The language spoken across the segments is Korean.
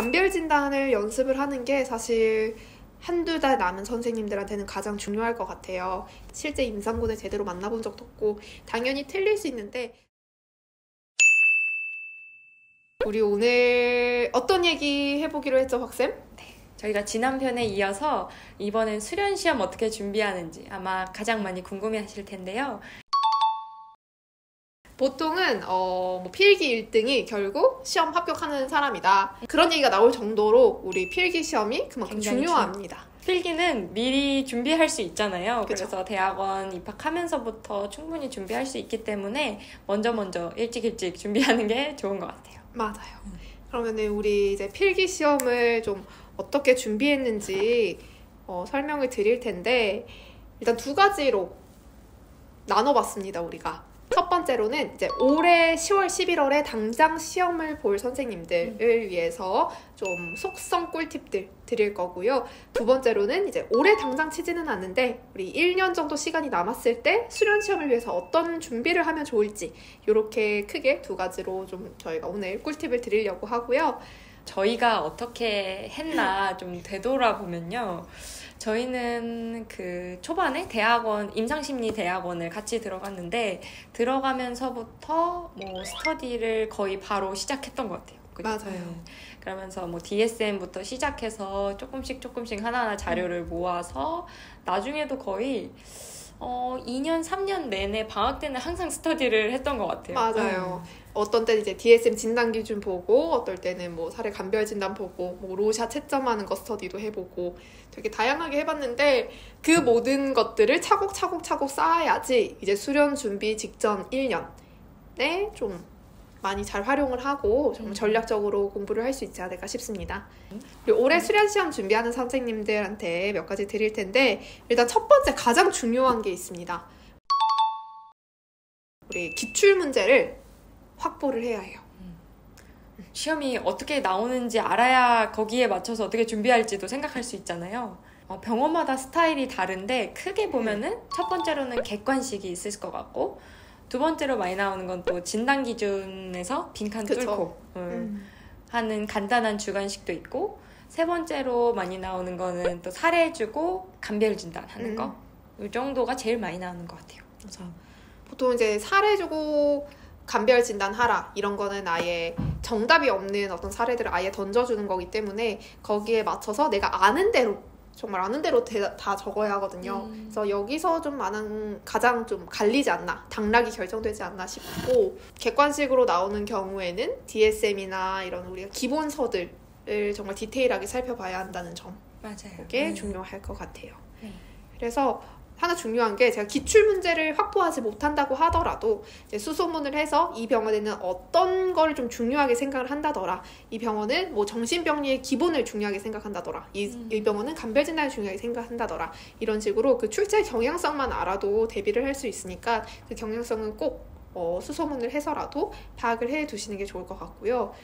감별 진단을 연습을 하는 게 사실 한두 달 남은 선생님들한테는 가장 중요할 것 같아요. 실제 임상군을 제대로 만나본 적도 없고 당연히 틀릴 수 있는데 우리 오늘 어떤 얘기 해보기로 했죠, 박쌤? 저희가 지난 편에 이어서 이번엔 수련시험 어떻게 준비하는지 아마 가장 많이 궁금해하실 텐데요. 보통은 필기 1등이 결국 시험 합격하는 사람이다. 그런 얘기가 나올 정도로 우리 필기 시험이 그만큼 중요합니다. 필기는 미리 준비할 수 있잖아요. 그쵸? 그래서 대학원 입학하면서부터 충분히 준비할 수 있기 때문에 먼저 일찍 준비하는 게 좋은 것 같아요. 맞아요. 그러면은 우리 이제 필기 시험을 좀 어떻게 준비했는지 설명을 드릴 텐데 일단 두 가지로 나눠봤습니다, 우리가. 첫 번째로는 이제 올해 10월, 11월에 당장 시험을 볼 선생님들을 위해서 좀 속성 꿀팁들 드릴 거고요. 두 번째로는 이제 올해 당장 치지는 않는데 우리 1년 정도 시간이 남았을 때 수련 시험을 위해서 어떤 준비를 하면 좋을지 이렇게 크게 두 가지로 좀 저희가 오늘 꿀팁을 드리려고 하고요. 저희가 어떻게 했나 좀 되돌아보면요. 저희는 그 초반에 대학원, 임상심리 대학원을 같이 들어갔는데 들어가면서부터 뭐 스터디를 거의 바로 시작했던 것 같아요. 맞아요. 그러면서 뭐 DSM부터 시작해서 조금씩 하나하나 자료를 모아서 나중에도 거의 2년, 3년 내내 방학 때는 항상 스터디를 했던 것 같아요. 맞아요. 어떤 때는 이제 DSM 진단 기준 보고, 어떨 때는 뭐 사례 감별 진단 보고, 뭐 로샤 채점하는 거 스터디도 해보고, 되게 다양하게 해봤는데 그 모든 것들을 차곡차곡 쌓아야지 이제 수련 준비 직전 1년에 좀 많이 잘 활용을 하고 좀 전략적으로 공부를 할 수 있지 않을까 싶습니다. 그리고 올해 수련 시험 준비하는 선생님들한테 몇 가지 드릴 텐데 일단 첫 번째 가장 중요한 게 있습니다. 우리 기출 문제를 확보를 해야 해요. 시험이 어떻게 나오는지 알아야 거기에 맞춰서 어떻게 준비할지도 생각할 수 있잖아요. 병원마다 스타일이 다른데 크게 보면은 첫 번째로는 객관식이 있을 것 같고 두 번째로 많이 나오는 건 또 진단 기준에서 빈칸 뚫고 하는 간단한 주관식도 있고 세 번째로 많이 나오는 거는 또 사례주고 감별 진단하는 거. 이 정도가 제일 많이 나오는 것 같아요. 맞아. 보통 이제 사례 주고 감별 진단하라 이런 거는 아예 정답이 없는 어떤 사례들을 아예 던져주는 거기 때문에 거기에 맞춰서 내가 아는 대로 정말 아는 대로 다 적어야 하거든요. 그래서 여기서 좀 가장 좀 갈리지 않나, 당락이 결정되지 않나 싶고 객관식으로 나오는 경우에는 DSM이나 이런 우리가 기본서들을 정말 디테일하게 살펴봐야 한다는 점. 맞아요. 그게 중요할 것 같아요. 그래서 하나 중요한 게 제가 기출문제를 확보하지 못한다고 하더라도 이제 수소문을 해서 이 병원에는 어떤 걸 좀 중요하게 생각을 한다더라. 이 병원은 뭐 정신병리의 기본을 중요하게 생각한다더라. 이 병원은 감별진단을 중요하게 생각한다더라. 이런 식으로 그 출제 경향성만 알아도 대비를 할 수 있으니까 그 경향성은 꼭 수소문을 해서라도 파악을 해 두시는 게 좋을 것 같고요.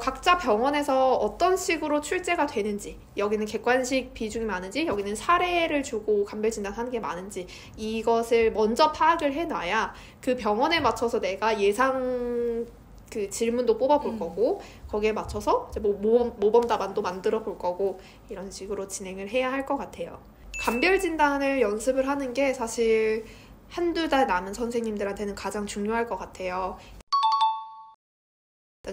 각자 병원에서 어떤 식으로 출제가 되는지, 여기는 객관식 비중이 많은지, 여기는 사례를 주고 감별 진단하는 게 많은지 이것을 먼저 파악을 해놔야 그 병원에 맞춰서 내가 예상 그 질문도 뽑아볼 거고 거기에 맞춰서 이제 모범 답안도 만들어 볼 거고 이런 식으로 진행을 해야 할 것 같아요. 감별 진단을 연습을 하는 게 사실 한두 달 남은 선생님들한테는 가장 중요할 것 같아요.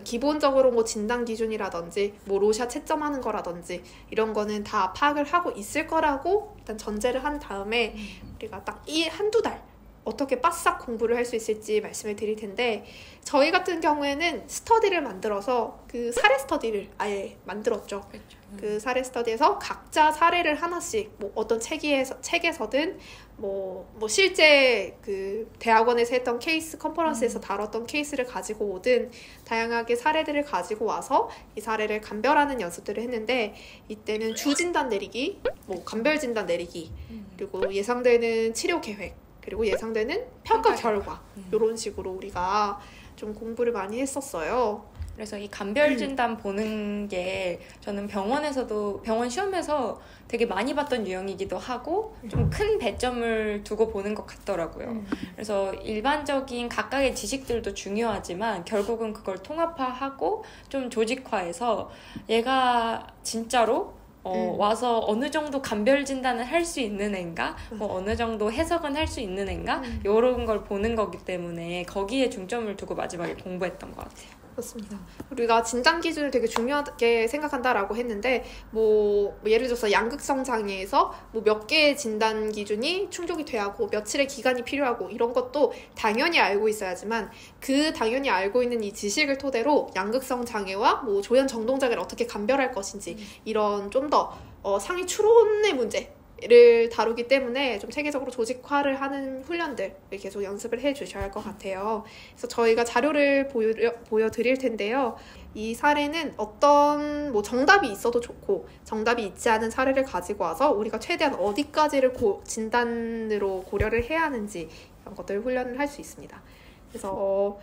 기본적으로 뭐 진단 기준이라든지 뭐 로샤 채점하는 거라든지 이런 거는 다 파악을 하고 있을 거라고 일단 전제를 한 다음에 우리가 딱 이 한두 달 어떻게 바싹 공부를 할 수 있을지 말씀을 드릴 텐데 저희 같은 경우에는 스터디를 만들어서 그 사례 스터디를 아예 만들었죠. 그렇죠. 그 사례 스터디에서 각자 사례를 하나씩 뭐 어떤 책에서든 뭐 실제 그 대학원에서 했던 케이스 컨퍼런스에서 다뤘던 케이스를 가지고 오든 다양하게 사례들을 가지고 와서 이 사례를 감별하는 연습들을 했는데 이때는 주진단 내리기, 뭐 감별 진단 내리기, 그리고 예상되는 치료 계획, 그리고 예상되는 평가 결과 이런 식으로 우리가 좀 공부를 많이 했었어요. 그래서 이 감별 진단 보는 게 저는 병원에서도 병원 시험에서 되게 많이 봤던 유형이기도 하고 좀 큰 배점을 두고 보는 것 같더라고요. 그래서 일반적인 각각의 지식들도 중요하지만 결국은 그걸 통합화하고 좀 조직화해서 얘가 진짜로 와서 어느 정도 감별 진단을 할 수 있는 애인가, 뭐 어느 정도 해석은 할 수 있는 애인가, 이런 걸 보는 거기 때문에 거기에 중점을 두고 마지막에 공부했던 것 같아요. 그렇습니다. 우리가 진단 기준을 되게 중요하게 생각한다라고 했는데 뭐 예를 들어서 양극성 장애에서 뭐 몇 개의 진단 기준이 충족이 돼야 하고 며칠의 기간이 필요하고 이런 것도 당연히 알고 있어야지만 그 당연히 알고 있는 이 지식을 토대로 양극성 장애와 뭐 조현 정동 장애를 어떻게 감별할 것인지 이런 좀 더 상위 추론의 문제를 다루기 때문에 좀 체계적으로 조직화를 하는 훈련들을 계속 연습을 해주셔야 할 것 같아요. 그래서 저희가 자료를 보여드릴 텐데요. 이 사례는 어떤 뭐 정답이 있어도 좋고 정답이 있지 않은 사례를 가지고 와서 우리가 최대한 어디까지를 진단으로 고려를 해야 하는지 이런 것들을 훈련을 할 수 있습니다. 그래서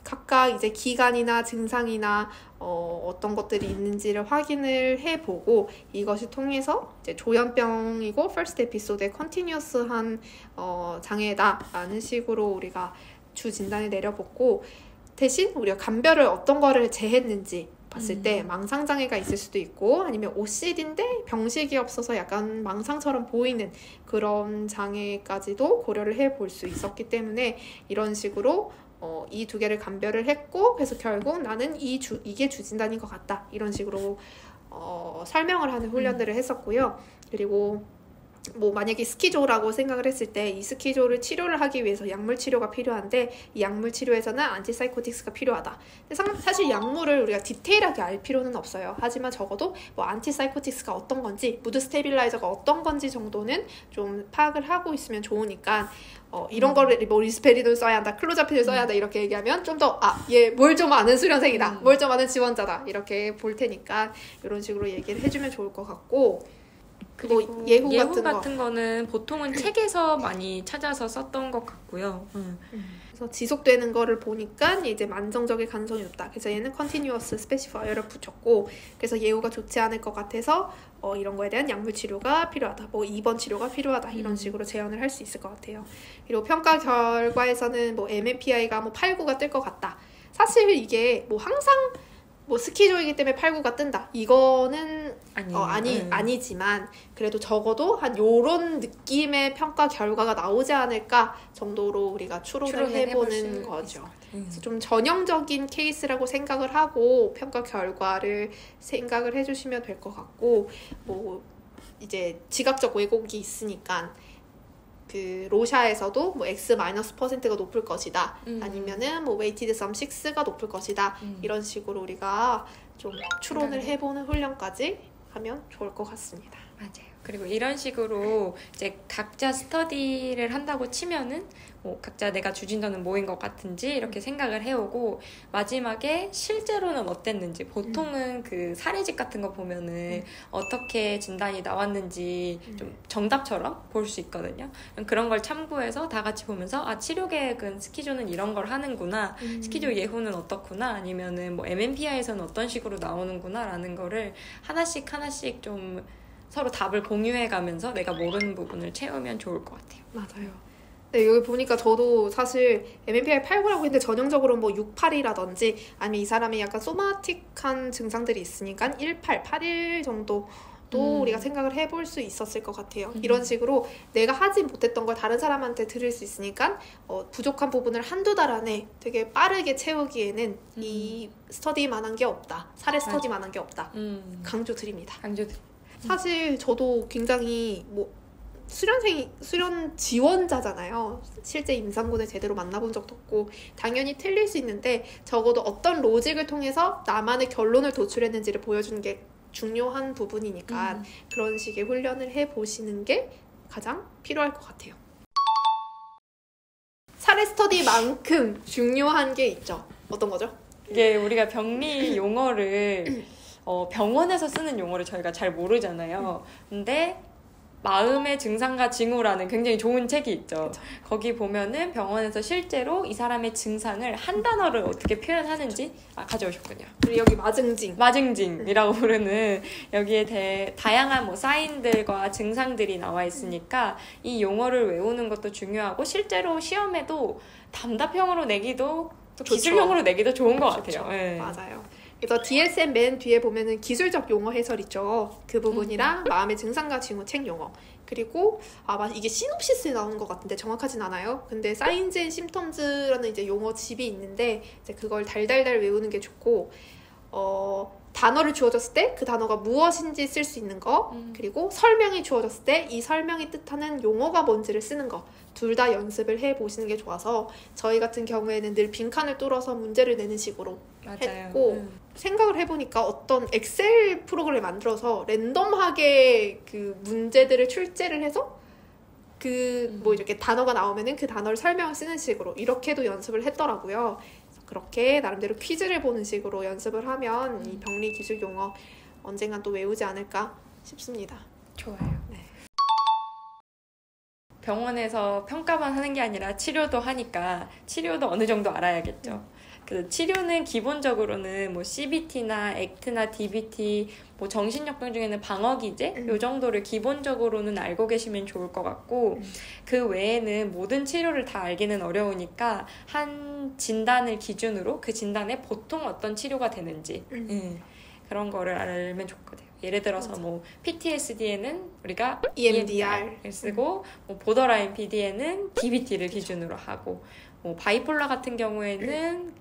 각각 이제 기간이나 증상이나 어떤 것들이 있는지를 확인을 해보고 이것을 통해서 이제 조현병이고 퍼스트 에피소드의 컨티뉴어스한 장애다라는 식으로 우리가 주 진단을 내려보고 대신 우리가 감별을 어떤 거를 재했는지 봤을 때 망상장애가 있을 수도 있고 아니면 OCD인데 병식이 없어서 약간 망상처럼 보이는 그런 장애까지도 고려를 해볼 수 있었기 때문에 이런 식으로 이 두 개를 감별을 했고 그래서 결국 나는 이게 주진단인 것 같다 이런 식으로 설명을 하는 훈련들을 했었고요. 그리고 뭐 만약에 스키조라고 생각을 했을 때 이 스키조를 치료를 하기 위해서 약물 치료가 필요한데 이 약물 치료에서는 안티사이코틱스가 필요하다. 근데 사실 약물을 우리가 디테일하게 알 필요는 없어요. 하지만 적어도 뭐 안티사이코틱스가 어떤 건지 무드 스테빌라이저가 어떤 건지 정도는 좀 파악을 하고 있으면 좋으니까 이런 거를 뭐 리스페리돈 써야 한다, 클로자핀을 써야 한다 이렇게 얘기하면 좀 더 얘 뭘 좀 아는 수련생이다, 뭘 좀 아는 지원자다 이렇게 볼 테니까 이런 식으로 얘기를 해주면 좋을 것 같고 뭐 예후 같은 거는 보통은 책에서 많이 찾아서 썼던 것 같고요. 그래서 지속되는 거를 보니까 이제 만성적일 가능성이 높다. 그래서 얘는 continuous specifier를 붙였고 그래서 예후가 좋지 않을 것 같아서 이런 거에 대한 약물 치료가 필요하다. 뭐 2번 치료가 필요하다. 이런 식으로 제언을 할 수 있을 것 같아요. 그리고 평가 결과에서는 뭐 MMPI가 뭐 8, 9가 뜰 것 같다. 사실 이게 뭐 항상 뭐 스키조이기 때문에 8, 9가 뜬다. 이거는 아니지만 그래도 적어도 한 요런 느낌의 평가 결과가 나오지 않을까 정도로 우리가 추론을 해보는 거죠. 그래서 좀 전형적인 케이스라고 생각을 하고 평가 결과를 생각을 해주시면 될 것 같고 뭐 이제 지각적 왜곡이 있으니까 그 로샤에서도 뭐 X-%가 높을 것이다. 아니면은 뭐 웨이티드 썸 6가 높을 것이다. 이런 식으로 우리가 좀 추론을 해보는 훈련까지 하면 좋을 것 같습니다. 맞아요. 그리고 이런 식으로 이제 각자 스터디를 한다고 치면은 뭐 각자 내가 주진단은 뭐인 것 같은지 이렇게 생각을 해오고 마지막에 실제로는 어땠는지 보통은 그 사례집 같은 거 보면은 어떻게 진단이 나왔는지 좀 정답처럼 볼 수 있거든요. 그런 걸 참고해서 다 같이 보면서 치료 계획은 스키조는 이런 걸 하는구나, 스키조 예후는 어떻구나, 아니면은 뭐 MMPI에서는 어떤 식으로 나오는구나 라는 거를 하나씩 좀 서로 답을 공유해가면서 내가 모르는 부분을 채우면 좋을 것 같아요. 맞아요. 네, 여기 보니까 저도 사실 MMPI 8, 9라고 했는데 전형적으로 뭐 6, 8이라든지 아니면 이 사람이 약간 소마틱한 증상들이 있으니까 1, 8, 8일 정도 또 우리가 생각을 해볼 수 있었을 것 같아요. 이런 식으로 내가 하지 못했던 걸 다른 사람한테 들을 수 있으니까 부족한 부분을 한두 달 안에 되게 빠르게 채우기에는 이 스터디만한 게 없다. 사례 스터디만한 게 없다. 강조드립니다. 사실 저도 굉장히 뭐 수련 지원자잖아요. 실제 임상군을 제대로 만나본 적도 없고 당연히 틀릴 수 있는데 적어도 어떤 로직을 통해서 나만의 결론을 도출했는지를 보여주는 게 중요한 부분이니까 그런 식의 훈련을 해보시는 게 가장 필요할 것 같아요. 사례 스터디만큼 중요한 게 있죠. 어떤 거죠? 이게 우리가 병리 용어를 병원에서 쓰는 용어를 저희가 잘 모르잖아요. 근데 마음의 증상과 징후라는 굉장히 좋은 책이 있죠. 그쵸. 거기 보면은 병원에서 실제로 이 사람의 증상을 한 단어를 어떻게 표현하는지 가져오셨군요. 그리고 여기 마증징. 마증징이라고 부르는 여기에 다양한 뭐 사인들과 증상들이 나와 있으니까 이 용어를 외우는 것도 중요하고 실제로 시험에도 답답형으로 내기도 또 기술형으로 내기도 좋은 것 같아요. 네. 맞아요. 그래서 DSM 맨 뒤에 보면은 기술적 용어 해설 있죠. 그 부분이랑 마음의 증상과 징후 책 용어. 그리고 이게 시놉시스에 나오는 것 같은데 정확하진 않아요. 근데 Signs and Symptoms라는 이제 용어 집이 있는데 이제 그걸 달달달 외우는 게 좋고 단어를 주어졌을 때 그 단어가 무엇인지 쓸 수 있는 거, 그리고 설명이 주어졌을 때 이 설명이 뜻하는 용어가 뭔지를 쓰는 거, 둘 다 연습을 해보시는 게 좋아서 저희 같은 경우에는 늘 빈칸을 뚫어서 문제를 내는 식으로 맞아요. 했고 생각을 해보니까 어떤 엑셀 프로그램을 만들어서 랜덤하게 그 문제들을 출제를 해서 뭐 이렇게 단어가 나오면은 그 단어를 설명을 쓰는 식으로 이렇게도 연습을 했더라고요. 그렇게 나름대로 퀴즈를 보는 식으로 연습을 하면 이 병리 기술 용어 언젠간 또 외우지 않을까 싶습니다. 좋아요. 네. 병원에서 평가만 하는 게 아니라 치료도 하니까 치료도 어느 정도 알아야겠죠. 그 치료는 기본적으로는 뭐 CBT나 액트나 DBT, 뭐 정신역병 중에는 방어기제 요 정도를 기본적으로는 알고 계시면 좋을 것 같고 그 외에는 모든 치료를 다 알기는 어려우니까 한 진단을 기준으로 그 진단에 보통 어떤 치료가 되는지 그런 거를 알면 좋거든요. 예를 들어서 뭐 PTSD에는 우리가 EMDR을 쓰고 뭐 보더라인 PD에는 DBT를 기준으로 하고 뭐 바이폴라 같은 경우에는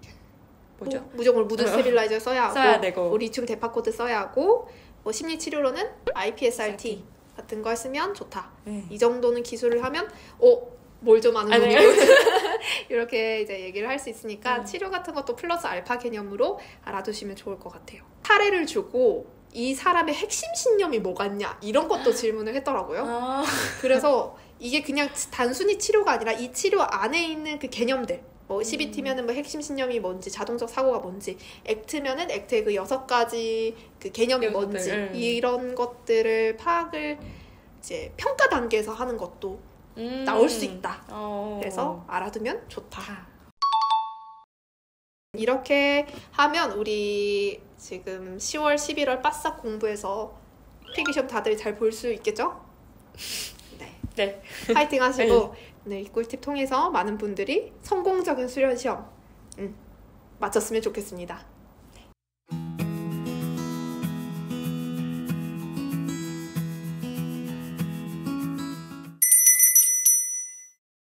뭐죠? 무조건 무드 스테빌라이저 써야 되고 뭐 리튬 데파코드 써야 하고 뭐 심리 치료로는 IPSRT 같은 걸 쓰면 좋다. 이 정도는 기술을 하면 뭘 좀 아는 놈이고 이렇게 이제 얘기를 할 수 있으니까 치료 같은 것도 플러스 알파 개념으로 알아두시면 좋을 것 같아요. 사례를 주고 이 사람의 핵심 신념이 뭐겠냐 이런 것도 질문을 했더라고요. 그래서 이게 그냥 단순히 치료가 아니라 이 치료 안에 있는 그 개념들 뭐 CBT면은 뭐 핵심 신념이 뭔지 자동적 사고가 뭔지 액트면은 액트의 그 6가지 그 개념이 뭔지 이런 것들을 파악을 이제 평가 단계에서 하는 것도 나올 수 있다. 그래서 알아두면 좋다. 이렇게 하면 우리 지금 10월, 11월 바싹 공부해서 필기시험 다들 잘 볼 수 있겠죠? 네. 파이팅 하시고 이 꿀팁 통해서 많은 분들이 성공적인 수련시험 마쳤으면 좋겠습니다.